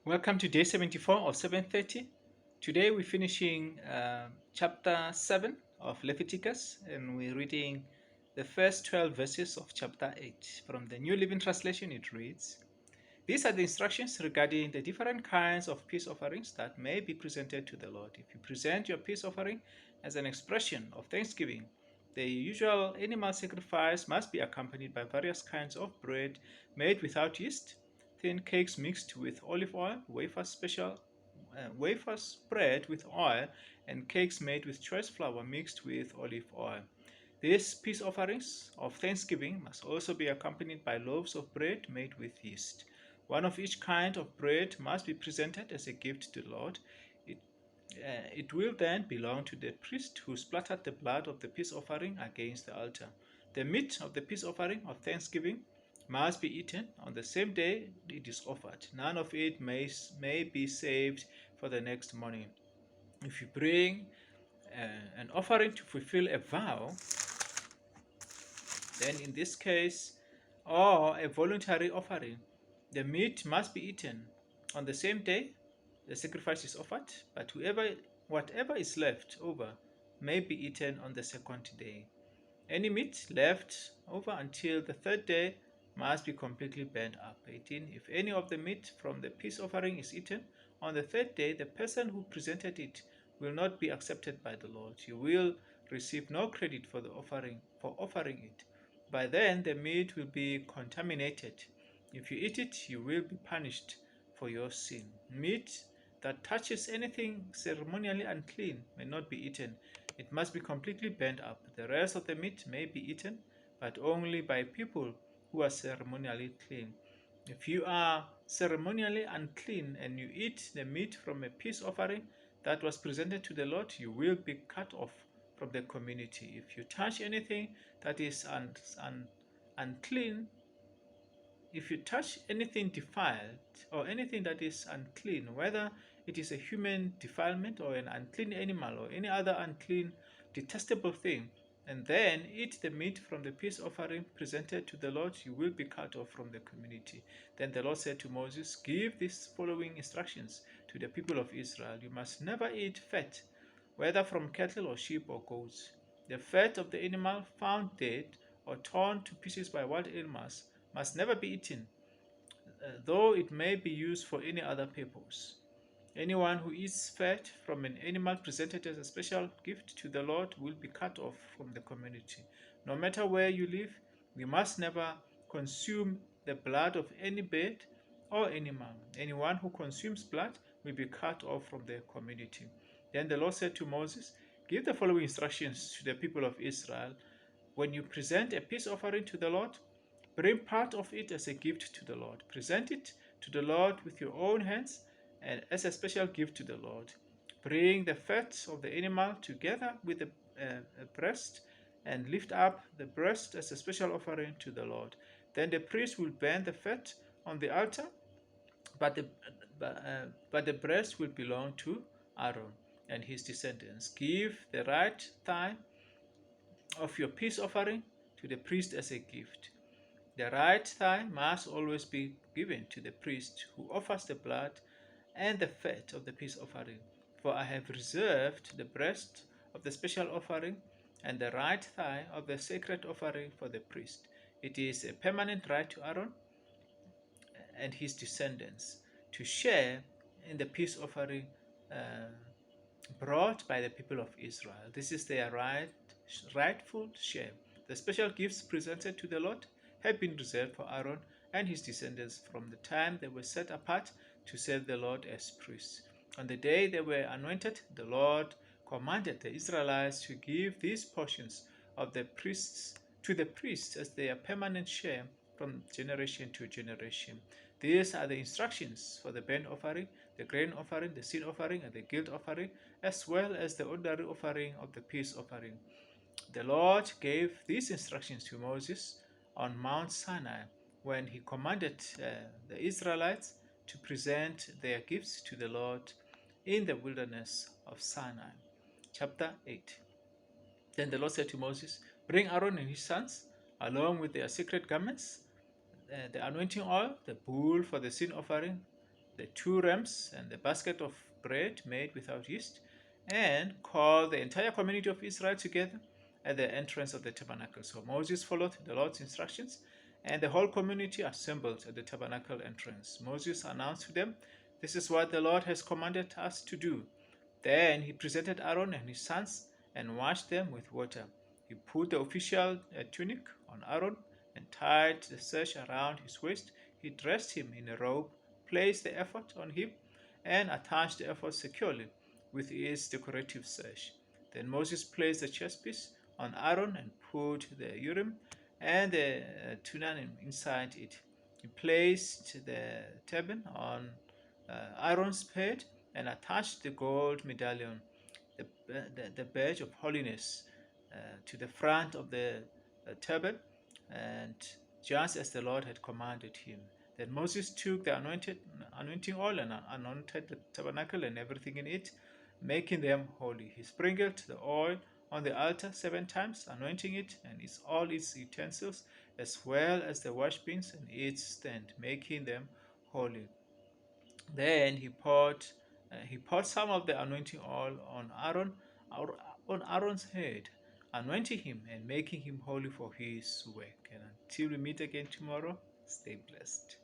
Welcome to day 74 of 730. Today we're finishing chapter 7 of Leviticus, and we're reading the first 12 verses of chapter 8. From the New Living Translation, it reads, "These are the instructions regarding the different kinds of peace offerings that may be presented to the Lord. If you present your peace offering as an expression of thanksgiving, the usual animal sacrifice must be accompanied by various kinds of bread made without yeast, thin cakes mixed with olive oil, wafers spread with oil, and cakes made with choice flour mixed with olive oil. These peace offerings of thanksgiving must also be accompanied by loaves of bread made with yeast. One of each kind of bread must be presented as a gift to the Lord. It, it will then belong to the priest who splattered the blood of the peace offering against the altar. The meat of the peace offering of thanksgiving must be eaten on the same day it is offered. None of it may be saved for the next morning. If you bring an offering to fulfill a vow, then in this case, or a voluntary offering, the meat must be eaten on the same day the sacrifice is offered, but whatever is left over may be eaten on the second day. Any meat left over until the third day must be completely burnt up. 18. If any of the meat from the peace offering is eaten on the third day, the person who presented it will not be accepted by the Lord. You will receive no credit for offering it. By then the meat will be contaminated. If you eat it, you will be punished for your sin. Meat that touches anything ceremonially unclean may not be eaten. It must be completely burnt up. The rest of the meat may be eaten, but only by people who are ceremonially clean. If you are ceremonially unclean and you eat the meat from a peace offering that was presented to the Lord, you will be cut off from the community. If you touch anything that is unclean, if you touch anything defiled or anything that is unclean, whether it is a human defilement or an unclean animal or any other unclean, detestable thing, and then eat the meat from the peace offering presented to the Lord, you will be cut off from the community. Then the Lord said to Moses, "Give these following instructions to the people of Israel. You must never eat fat, whether from cattle or sheep or goats. The fat of the animal found dead or torn to pieces by wild animals must never be eaten, though it may be used for any other purpose. Anyone who eats fat from an animal presented as a special gift to the Lord will be cut off from the community. No matter where you live, you must never consume the blood of any bird or animal. Anyone who consumes blood will be cut off from the community." Then the Lord said to Moses, "Give the following instructions to the people of Israel. When you present a peace offering to the Lord, bring part of it as a gift to the Lord. Present it to the Lord with your own hands and as a special gift to the Lord. Bring the fat of the animal together with the breast and lift up the breast as a special offering to the Lord. Then the priest will burn the fat on the altar, but the breast will belong to Aaron and his descendants. Give the right thigh of your peace offering to the priest as a gift. The right thigh must always be given to the priest who offers the blood and the fat of the peace offering. For I have reserved the breast of the special offering and the right thigh of the sacred offering for the priest. It is a permanent right to Aaron and his descendants to share in the peace offering uh, brought by the people of Israel. This is their rightful share. The special gifts presented to the Lord have been reserved for Aaron and his descendants from the time they were set apart to serve the Lord as priests. On the day they were anointed, the Lord commanded the Israelites to give these portions of the priests to the priests as their permanent share from generation to generation. These are the instructions for the burnt offering, the grain offering, the sin offering, and the guilt offering, as well as the ordinary offering of the peace offering. The Lord gave these instructions to Moses on Mount Sinai when he commanded the Israelites to present their gifts to the Lord in the wilderness of Sinai. Chapter 8. Then the Lord said to Moses, "Bring Aaron and his sons, along with their sacred garments, the anointing oil, the bull for the sin offering, the two rams and the basket of bread made without yeast, and called the entire community of Israel together at the entrance of the tabernacle. So Moses followed the Lord's instructions, and the whole community assembled at the tabernacle entrance. Moses announced to them, "This is what the Lord has commanded us to do." Then he presented Aaron and his sons and washed them with water. He put the official tunic on Aaron and tied the sash around his waist. He dressed him in a robe, placed the ephod on him, and attached the ephod securely with its decorative sash. Then Moses placed the chest piece on Aaron and put the Urim and the Thummim inside it. He placed the turban on Aaron's head and attached the gold medallion, the badge of holiness, to the front of the turban, and just as the Lord had commanded him. Then Moses took the anointing oil and anointed the tabernacle and everything in it, making them holy. He sprinkled the oil on the altar 7 times, anointing it and all its utensils, as well as the washbins and its stand, making them holy. Then he poured some of the anointing oil on Aaron's head, anointing him and making him holy for his work. And until we meet again tomorrow, stay blessed.